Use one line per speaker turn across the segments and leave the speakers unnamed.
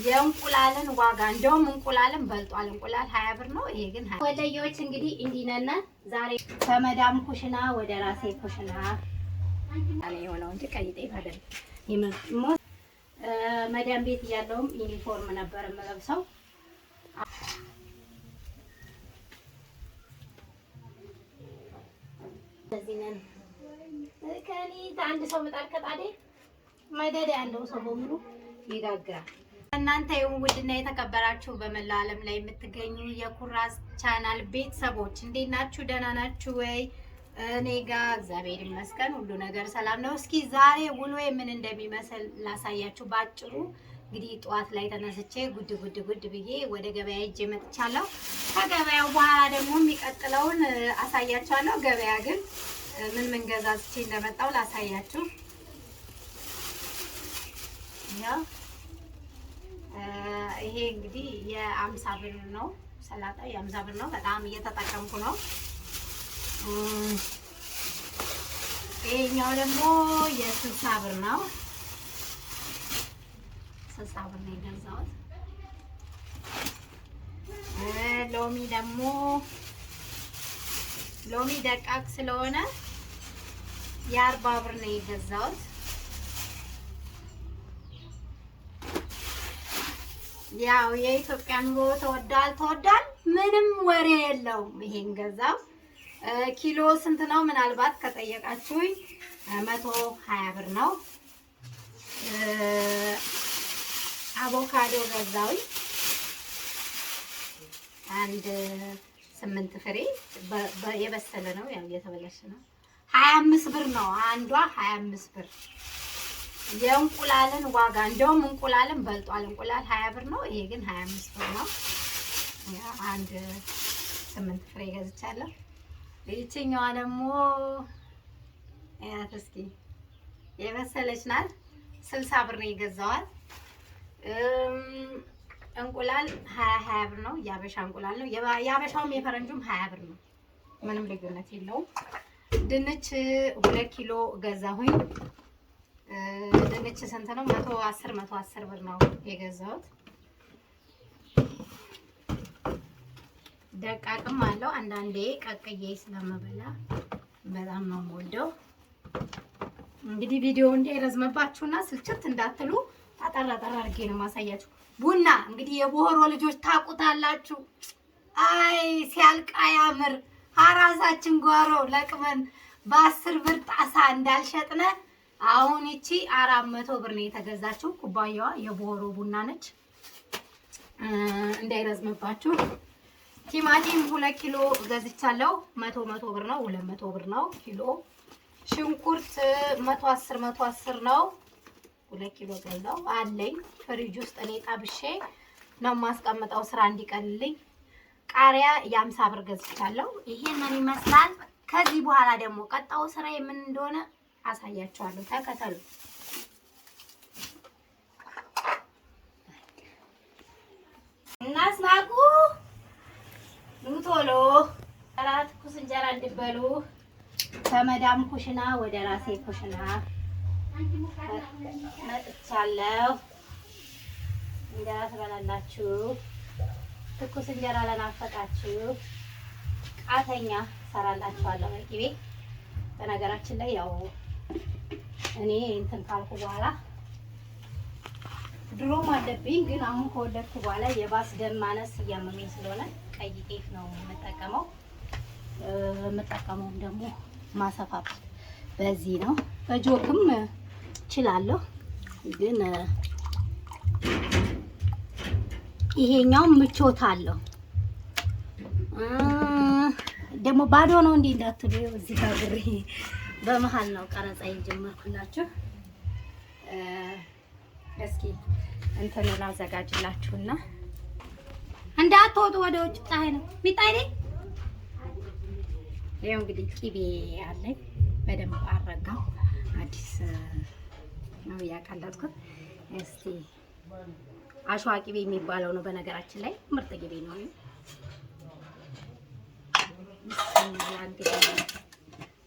የእንቁላልን ዋጋ እንደውም እንቁላልን በልጧል። እንቁላል 20 ብር ነው። ይሄ ግን ወለየዎች እንግዲህ እንዲነና ዛሬ ከመዳም ኩሽና ወደ ራሴ ኩሽና አለ የሆነው እንጂ ቀይ ጤፍ አይደለም። ይመጣ መዳም ቤት ያለውም ዩኒፎርም ነበር የምለብሰው። እዚህ ነን ከኔ አንድ ሰው መጣል ከጣዴ መደዳ ያለው ሰው በሙሉ ይጋግራል። እናንተ ውድና የተከበራችሁ በመላው ዓለም ላይ የምትገኙ የኩራዝ ቻናል ቤተሰቦች እንዴት ናችሁ? ደህና ናችሁ ወይ? እኔ ጋር እግዚአብሔር ይመስገን ሁሉ ነገር ሰላም ነው። እስኪ ዛሬ ውሎዬ ምን እንደሚመስል ላሳያችሁ ባጭሩ። እንግዲህ ጠዋት ላይ ተነስቼ ጉድ ብዬ ወደ ገበያ ሄጄ መጥቻለሁ። ከገበያው በኋላ ደግሞ የሚቀጥለውን አሳያችኋለሁ። ገበያ ግን ምን ገዛዝቼ እንደመጣው ላሳያችሁ። ያው ይሄ እንግዲህ የ50 ብር ነው። ሰላጣ የ50 ብር ነው። በጣም እየተጠቀምኩ ነው። ይሄኛው ደግሞ የ60 ብር ነው። 60 ብር ነው የገዛሁት። ሎሚ ደግሞ ሎሚ ደቃቅ ስለሆነ የ40 ብር ነው የገዛሁት። ያው የኢትዮጵያ ኑሮ ተወዷል ምንም ወሬ የለውም። ይሄን ገዛው። ኪሎ ስንት ነው ምናልባት ከጠየቃችሁኝ 120 ብር ነው። አቮካዶ ገዛውኝ አንድ 8 ፍሬ የበሰለ ነው። ያው እየተበላሸ ነው። 25 ብር ነው አንዷ 25 ብር። የእንቁላልን ዋጋ እንደውም እንቁላልን በልጧል። እንቁላል 20 ብር ነው። ይሄ ግን 25 ብር ነው። አንድ 8 ፍሬ ገዝቻለሁ። ይቺኛዋ ደግሞ ያት እስኪ የበሰለች ናት። 60 ብር ነው የገዛዋት። እንቁላል 20 ብር ነው። ያበሻ እንቁላል ነው። ያበሻውም የፈረንጁም 20 ብር ነው። ምንም ልዩነት የለውም። ድንች 2 ኪሎ ገዛሁኝ። ድንች ስንት ነው? 110 ብር ነው የገዛሁት። ደቃቅም አለው። አንዳንዴ ቀቅዬ ስለምበላ በጣም ነው የምወደው። እንግዲህ ቪዲዮ እንዳይረዝምባችሁና ስልችት እንዳትሉ አጠር አድርጌ ነው ማሳያችሁ። ቡና እንግዲህ የቦሆሮ ልጆች ታውቁታላችሁ። አይ ሲያልቅ አያምር። ራሳችን ጓሮ ለቅመን በ10 ብር ጣሳ እንዳልሸጥነ አሁን እቺ 400 ብር ነው የተገዛችው። ኩባያዋ የቦሆሮ ቡና ነች። እንዳይረዝምባችሁ። ቲማቲም 2 ኪሎ ገዝቻለሁ። 100 ብር ነው። 200 ብር ነው ኪሎ። ሽንኩርት 110 ነው። 2 ኪሎ ገዛው አለኝ ፍሪጅ ውስጥ እኔ ጣብሼ ነው ማስቀምጠው ስራ እንዲቀልልኝ። ቃሪያ የ50 ብር ገዝቻለሁ። ይሄንን ይመስላል። ከዚህ በኋላ ደግሞ ቀጣው ስራ ምን እንደሆነ አሳያችኋለሁ። ተከተሉ። እናስማቁ ኑቶሎ አራት ኩስ እንጀራ እንድበሉ ከመዳም ኩሽና ወደ ራሴ ኩሽና መጥቻለሁ። እንጀራ ትበላላችሁ። ትኩስ እንጀራ ለናፈቃችሁ ቃተኛ ሰራላችኋለሁ በቂቤ። በነገራችን ላይ ያው እኔ እንትን ካልኩ በኋላ ድሮም አለብኝ፣ ግን አሁን ከወለድኩ በኋላ የባስ ደም ማነስ እያመመኝ ስለሆነ ቀይ ጤፍ ነው የምጠቀመው። የምጠቀመውም ደግሞ ማሰፋት በዚህ ነው። በጆክም እችላለሁ፣ ግን ይሄኛው ምቾት አለው። ደግሞ ባዶ ነው እንዴ እንዳትሉ፣ እዚህ ጋር ብሬ በመሃል ነው ቀረጻ የጀመርኩላችሁ። እስኪ እንትን ላዘጋጅላችሁና እንዳትወጡ ወደ ውጭ። ፀሐይ ነው ሚጣይ። ይሄው እንግዲህ ቂቤ አለኝ በደንብ አረጋው። አዲስ ነው ያቀለጥኩት። እስቲ አሸዋ ቂቤ የሚባለው ነው በነገራችን ላይ ምርጥ ቂቤ ነው።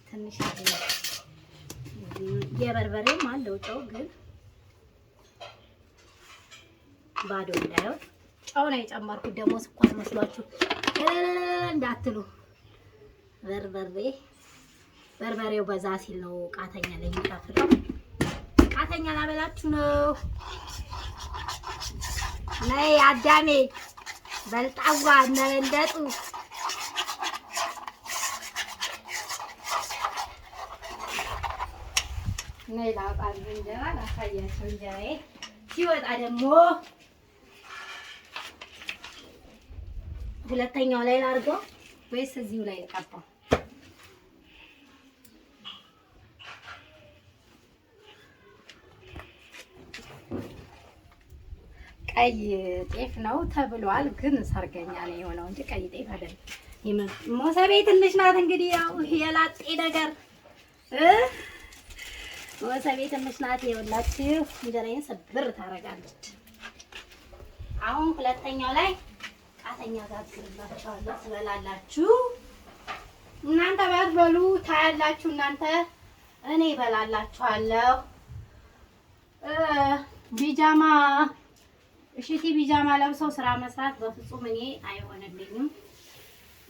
ትንሽ የበርበሬም አለው ጨው ግን ባዶ እንዳይሆን ጨው ነው የጨመርኩት። ደግሞ ስኳር መስሏችሁ እንዳትሉ። በርበሬው በዛ ሲል ነው ቃተኛ ላይ የሚጣፍጠው። ቃተኛ ላበላችሁ ነው። ነይ አዳሜ በልጣዋ እነበለጡ ነይ ላውጣል እንጀራ ላሳያቸው። እንጀራዬ ሲወጣ ደግሞ ሁለተኛው ላይ ላድርገው ወይስ እዚሁ ላይ ልቀባው? ቀይ ጤፍ ነው ተብሏል፣ ግን ሰርገኛ ነው የሆነው እንጂ ቀይ ጤፍ አይደለም። ሞሰቤ ትንሽ ናት እንግዲህ ያው የላጤ ነገር ሞሰቤ ትንሽ ናት። የወላችሁ እንጀራዬን ስብር ታደርጋለች። አሁን ሁለተኛው ላይ ቃተኛ ጋግርላችኋለሁ፣ ትበላላችሁ። እናንተ ባትበሉ ታያላችሁ። እናንተ እኔ እበላላችኋለሁ። ቢጃማ እሺቲ ቢጃማ ለብሰው ስራ መስራት በፍጹም እኔ አይሆንልኝም።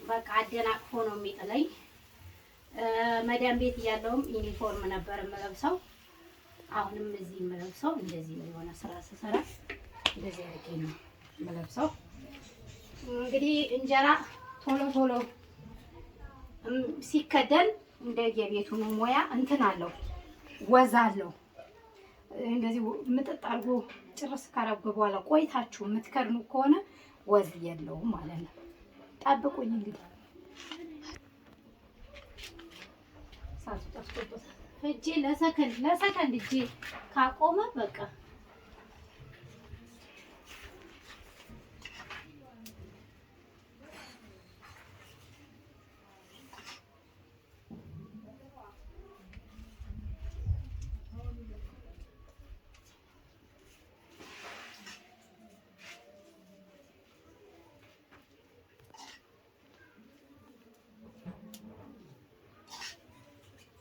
በቃ አደናቅፎ ነው የሚጥለኝ። መዳም ቤት እያለሁም ዩኒፎርም ነበር የምለብሰው። አሁንም እዚህ የምለብሰው እንደዚህ ነው። የሆነ ስራ ስሰራ እንደዚህ አድርጌ ነው የምለብሰው። እንግዲህ እንጀራ ቶሎ ቶሎ ሲከደን እንደየቤቱ ነው ሙያ እንትን አለው፣ ወዝ አለው። እንደዚህ ምጥጥ አድርጎ ጭርስ ካረገ በኋላ ቆይታችሁ የምትከድኑ ከሆነ ወዝ የለውም ማለት ነው። ጠብቁኝ እንግዲህ ሳቱ ጠፍቶበት እጄ ለሰከንድ እጄ ካቆመ በቃ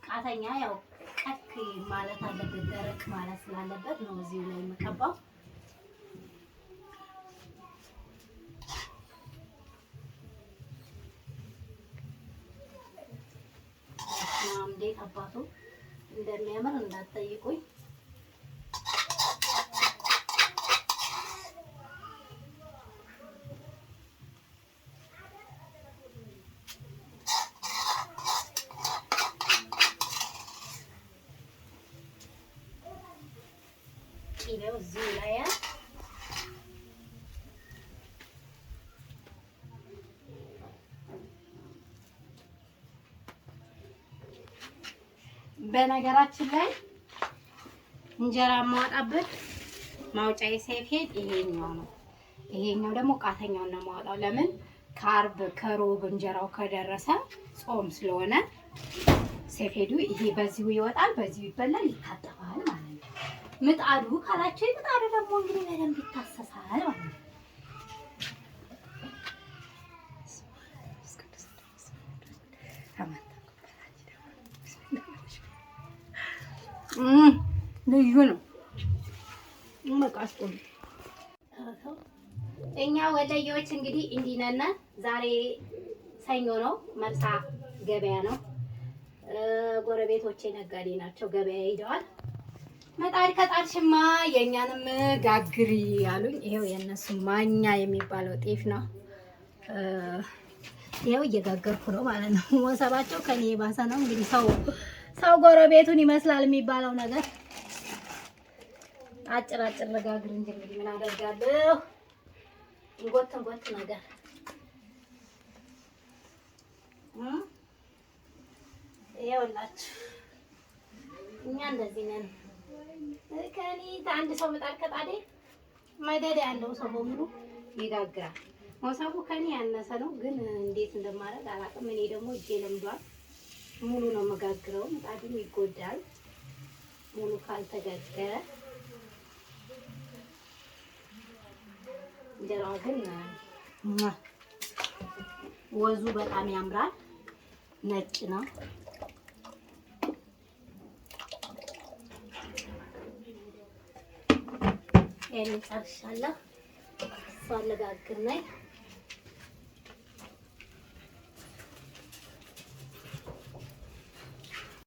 ቃተኛ ያው ቀክ ማለት አለበት፣ ደረቅ ማለት ስላለበት ነው እዚሁ ላይ የምቀባው። እንዴት አባቱ እንደሚያምር እንዳትጠይቁኝ። ቅቤው እዚሁ ላይ በነገራችን ላይ እንጀራ የማወጣበት ማውጫዬ ሰፌድ ይሄኛው ነው። ይሄኛው ደግሞ ቃተኛውን ነው የማወጣው። ለምን ከአርብ ከሮብ እንጀራው ከደረሰ ጾም ስለሆነ ሰፌዱ ይሄ በዚሁ ይወጣል፣ በዚሁ ይበላል፣ ይታጠባል ማለት ነው። ምጣዱ ካላችሁ ምጣዱ ደግሞ እንግዲህ በደንብ ይታሰሳል ማለት ነው። ልዩ ነው። መቃስቆም እኛ ወለየዎች እንግዲህ እንዲህ ነን። ዛሬ ሰኞ ነው፣ መልሳ ገበያ ነው። ጎረቤቶቼ ነጋዴ ናቸው፣ ገበያ ሄደዋል። መጣድ ከጣድሽማ የእኛንም ጋግሪ ያሉኝ። ይሄው የእነሱ ማኛ የሚባለው ጤፍ ነው። ይሄው እየጋገርኩ ነው ማለት ነው። ወሰባቸው ከኔ የባሰ ነው። እንግዲህ ሰው ጎረቤቱን ይመስላል የሚባለው ነገር። አጭር ለጋግር እንጂ እንግዲህ ምን አደርጋለሁ። እንጎት ነገር ይኸውላችሁ እኛ እንደዚህ ነን። ከኔ አንድ ሰው ምጣድ ከጣዴ መደድ ያለው ሰው በሙሉ ይጋግራል። ወሰቡ ከኔ ያነሰ ነው፣ ግን እንዴት እንደማደርግ አላውቅም። እኔ ደግሞ እጄ ለምዷል። ሙሉ ነው መጋግረው። ምጣዱም ይጎዳል ሙሉ ካልተጋገረ። እንጀራው ግን ወዙ በጣም ያምራል። ነጭ ነው። ይሄን ጨርሻለሁ። እሷን ልጋግር ነኝ።